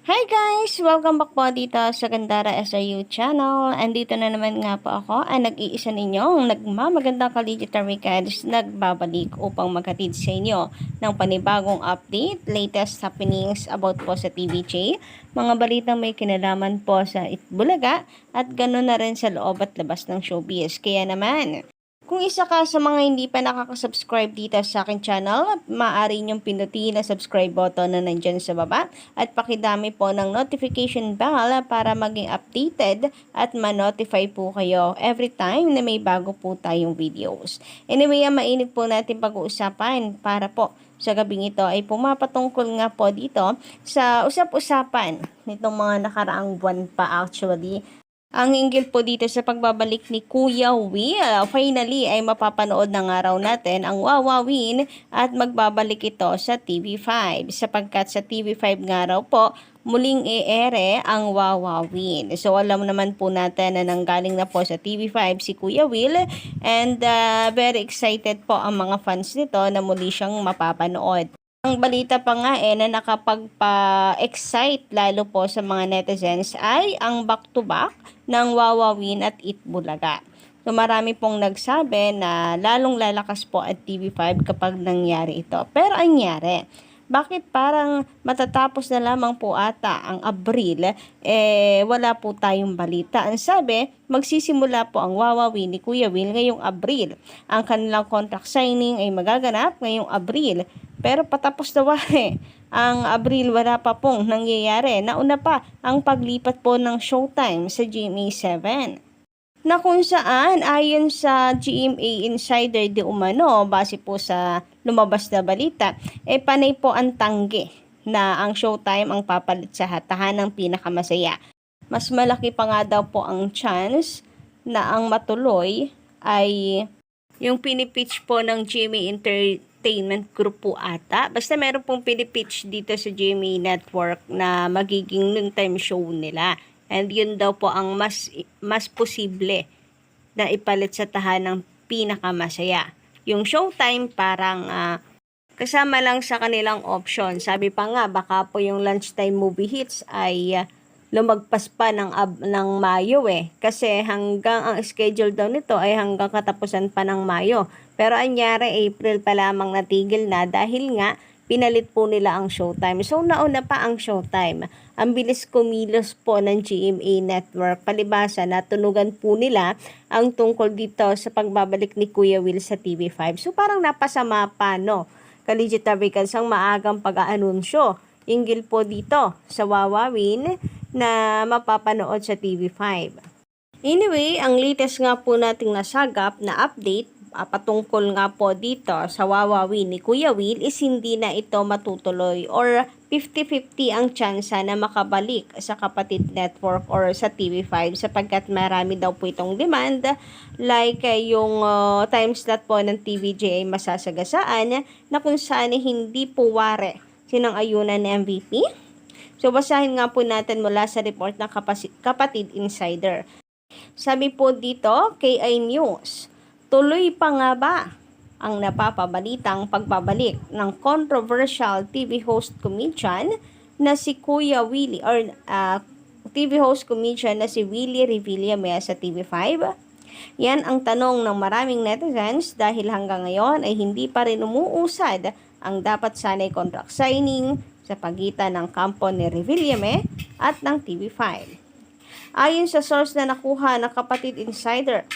Hi guys! Welcome back po dito sa Gandara SRU channel. Andito na naman nga po ako ay nag-iisa ninyong nagmamagandang ka-digital weekends nagbabalik upang maghatid sa inyo ng panibagong update, latest happenings about po sa TVJ, mga balitang may kinalaman po sa Itbulaga at ganoon na rin sa loob at labas ng showbiz. Kaya naman, kung isa ka sa mga hindi pa nakaka-subscribe dito sa akin channel, maaari niyong pinutin na subscribe button na nandyan sa baba at pakidami po ng notification bell para maging updated at ma-notify po kayo every time na may bago po tayong videos. Anyway, ang mainit po natin pag-uusapan para po sa gabing ito ay pumapatungkol nga po dito sa usap-usapan nitong mga nakaraang buwan pa actually. Ang hinggil po dito sa pagbabalik ni Kuya Will, finally ay mapapanood na nga raw natin ang Wawawin at magbabalik ito sa TV5 sapagkat sa TV5 nga raw po muling i-ere ang Wawawin. So alam naman po natin na nanggaling na po sa TV5 si Kuya Will and very excited po ang mga fans nito na muli siyang mapapanood. Ang balita pa nga na nakapagpa-excite lalo po sa mga netizens ay ang back-to-back ng Wawawin at Itbulaga. So marami pong nagsabi na lalong lalakas po at TV5 kapag nangyari ito. Pero anyari, bakit parang matatapos na lamang po ata ang Abril, wala po tayong balita. Ang sabi, magsisimula po ang Wawawin ni Kuya Will ngayong Abril. Ang kanilang contract signing ay magaganap ngayong Abril. Pero patapos na ang Abril wala pa pong nangyayari. Nauna pa ang paglipat po ng showtime sa GMA7 na kung saan ayon sa GMA Insider di umano, base po sa lumabas na balita, panay po ang tanggi na ang showtime ang papalit sa tahanang pinakamasaya. Mas malaki pa nga daw po ang chance na ang matuloy ay yung pinipitch po ng GMA Entertainment Group po ata. Basta meron pong pinipitch dito sa GMA Network na magiging noontime show nila. And yun daw po ang mas posible na ipalit sa tahanang pinakamasaya. Yung showtime parang kasama lang sa kanilang option. Sabi pa nga, baka po yung lunchtime movie hits ay lumagpas pa ng Mayo Kasi hanggang ang schedule daw nito ay hanggang katapusan pa ng Mayo. Pero anyari, April pa lamang natigil na dahil nga pinalit po nila ang showtime. So, nauna pa ang showtime. Ang bilis kumilos po ng GMA Network. Palibasa, natunugan po nila ang tungkol dito sa pagbabalik ni Kuya Will sa TV5. So, parang napasama pa, no? Ka-digital weekends ang maagang pag-aanunsyo. Inggil po dito sa Wawawin na mapapanood sa TV5. Anyway, ang latest nga po nating nasagap na update patungkol nga po dito sa Wawawin ni Kuya Will is hindi na ito matutuloy or 50-50 ang tsansa na makabalik sa Kapatid Network or sa TV5 sapagkat marami daw po itong demand like yung time slot po ng TVJ ay masasagasaan na kung saan hindi po ware sinang-ayunan ni MVP. So basahin nga po natin mula sa report ng Kapatid Insider. Sabi po dito, KI News, tuloy pa nga ba ang napapabalitang pagbabalik ng controversial TV host comedian na si Kuya Willie or TV host comedian na si Willie Revillame sa TV5? Yan ang tanong ng maraming netizens dahil hanggang ngayon ay hindi pa rin umuusad ang dapat sanay contract signing sa pagitan ng kampo ni Revillame at ng TV5. Ayon sa source na nakuha ng Kapatid Insider,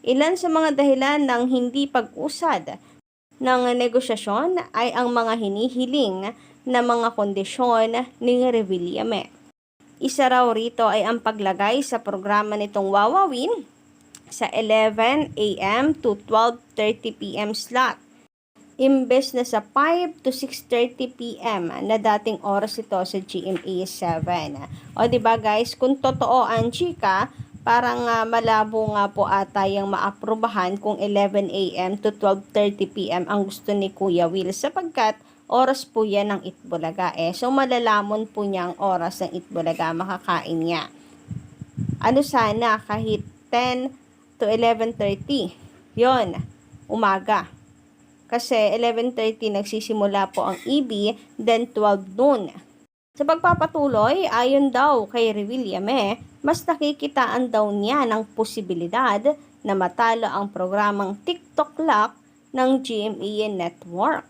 ilan sa mga dahilan ng hindi pag-usad ng negosasyon ay ang mga hinihiling na mga kondisyon ni Revillame. Isa raw rito ay ang paglagay sa programa nitong Wawawin sa 11 a.m. to 12:30 p.m. slot. Imbes na sa 5 to 6:30 p.m. na dating oras ito sa GMA7. O diba guys, kung totoo ang chika, parang malabo nga po ata yung maaprubahan kung 11 a.m. to 12:30 p.m. ang gusto ni Kuya Will sapagkat oras po yan ng Itbulaga So malalamon po niya ang oras ng Itbulaga, makakain niya. Ano sana kahit 10 to 11:30, yon umaga. Kasi 11:30 nagsisimula po ang EB, then 12 noon. Sa pagpapatuloy, ayon daw kay Revillame, mas nakikitaan daw niya ng posibilidad na matalo ang programang TikTok Lock ng GMA Network.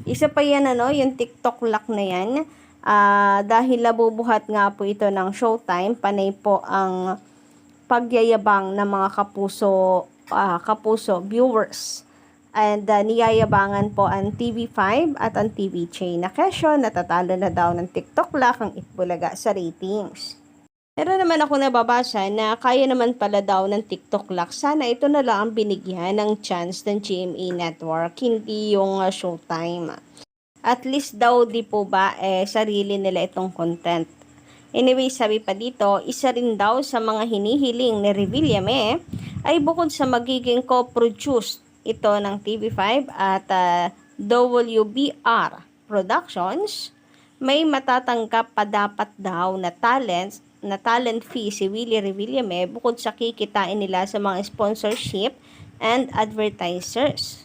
Isa pa yan, yung TikTok Lock na yan, dahil nabubuhat nga po ito ng Showtime, panay po ang pagyayabang ng mga kapuso viewers. And niyayabangan po ang TV5 at ang TVJ na kesyo natatalo na daw ng TikTok Lock ang Itbulaga sa ratings. Pero naman ako nababasa na kaya naman pala daw ng TikTok Lock. Sana ito na lang ang binigyan ng chance ng GMA Network, hindi yung Showtime. At least daw di po ba sarili nila itong content. Anyway, sabi pa dito, isa rin daw sa mga hinihiling ni Revillame ay bukod sa magiging co-produced ito ng TV5 at WBR Productions, may matatanggap pa dapat daw na talent fee si Willie Revillame bukod sa kikitain nila sa mga sponsorship and advertisers.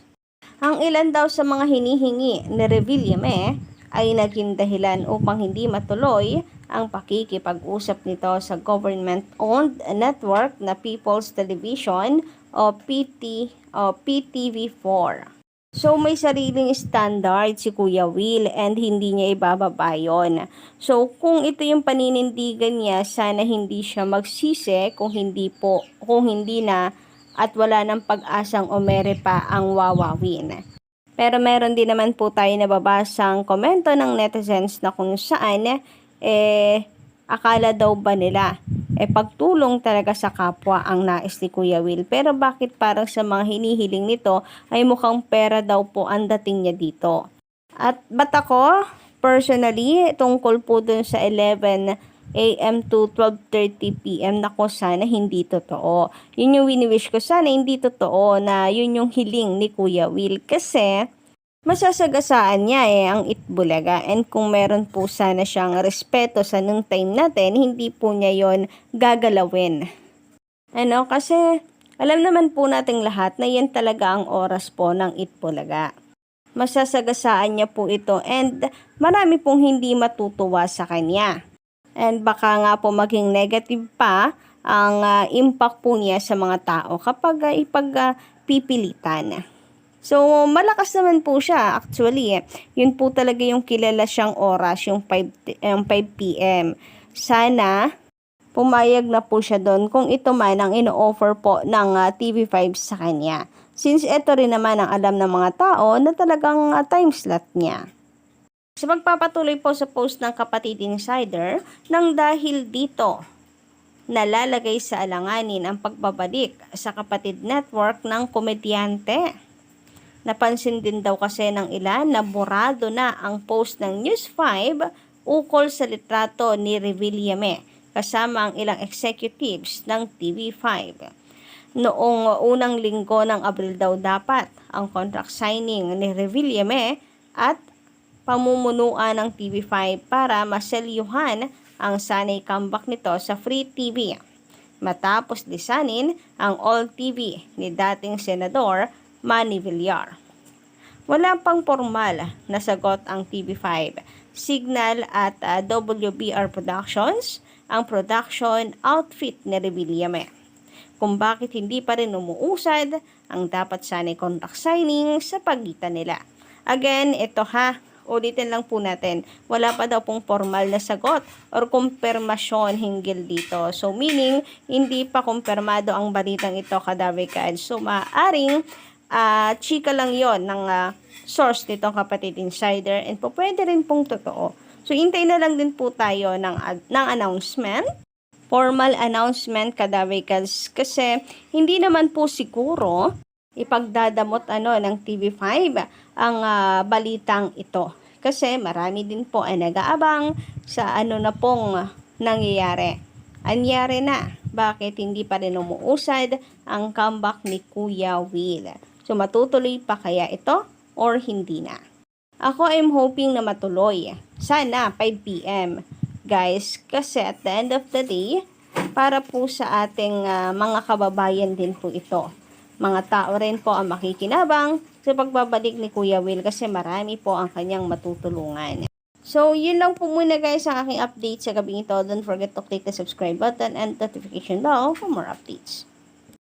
Ang ilan daw sa mga hinihingi ni Revillame ay naging dahilan upang hindi matuloy ang pakikipag-usap nito sa government-owned network na People's Television o PTV4. So may sariling standard si Kuya Will and hindi niya ibababa yun. So kung ito yung paninindigan niya, sana hindi siya magsisi kung hindi na at wala ng pag-asang umere pa ang wawawin. Pero meron din naman po tayo nababasang komento ng netizens na kung saan akala daw ba nila pagtulong talaga sa kapwa ang nais ni Kuya Will. Pero bakit parang sa mga hinihiling nito ay mukhang pera daw po ang dating niya dito. At ba't ako, personally, tungkol po dun sa 11 AM to 12:30 PM, nako sana hindi totoo. Yun yung wini-wish ko, sana hindi totoo na yun yung hiling ni Kuya Will. Kasi masasagasaan niya ang Itbulaga, and kung meron po sana siyang respeto sa nung time natin, hindi po niya yon gagalawin. Kasi alam naman po nating lahat na yan talaga ang oras po ng Itbulaga. Masasagasaan niya po ito and marami pong hindi matutuwa sa kanya. And baka nga po maging negative pa ang impact po niya sa mga tao kapag ipagpipilitan. So, malakas naman po siya. Actually, yun po talaga yung kilala siyang oras, yung 5 p.m. Sana, pumayag na po siya doon kung ito man ang ino-offer po ng TV5 sa kanya. Since ito rin naman ang alam ng mga tao na talagang time slot niya. Sa pagpapatuloy po sa post ng Kapatid Insider, nang dahil dito, nalalagay sa alanganin ang pagbabalik sa Kapatid Network ng komedyante. Napansin din daw kasi ng ilan na borado na ang post ng News 5 ukol sa litrato ni Revillame kasama ang ilang executives ng TV5. Noong unang linggo ng Abril daw dapat ang contract signing ni Revillame at pamumunuan ng TV5 para maselyuhan ang sanay comeback nito sa Free TV. Matapos lisanin ang All TV ni dating Senador Manny Villar. Wala pang formal na sagot ang TV5, Signal at WBR Productions, ang production outfit ni Revillame, kung bakit hindi pa rin umuusad ang dapat sanay contract signing sa pagitan nila. Again, ito ulitin lang po natin, wala pa daw pong formal na sagot or kumpirmasyon hinggil dito. So, meaning, hindi pa kumpirmado ang balitang ito, Kadavikad. So, maaring chika lang yon ng source nitong Kapatid Insider, and po pwede rin pong totoo. So, hintay na lang din po tayo ng announcement. Formal announcement, Kadavikad, kasi hindi naman po siguro ipagdadamot ng TV5 ang balitang ito. Kasi marami din po ay nag-aabang sa na pong nangyayari. Anyari na, bakit hindi pa rin umuusad ang comeback ni Kuya Will? So matutuloy pa kaya ito or hindi na? Ako I'm hoping na matuloy. Sana 5 PM. Guys, kasi at the end of the day, para po sa ating mga kababayan din po ito. Mga tao rin po ang makikinabang sa pagbabalik ni Kuya Will kasi marami po ang kanyang matutulungan. So, yun lang po muna guys ang aking update sa gabing ito. Don't forget to click the subscribe button and notification bell for more updates.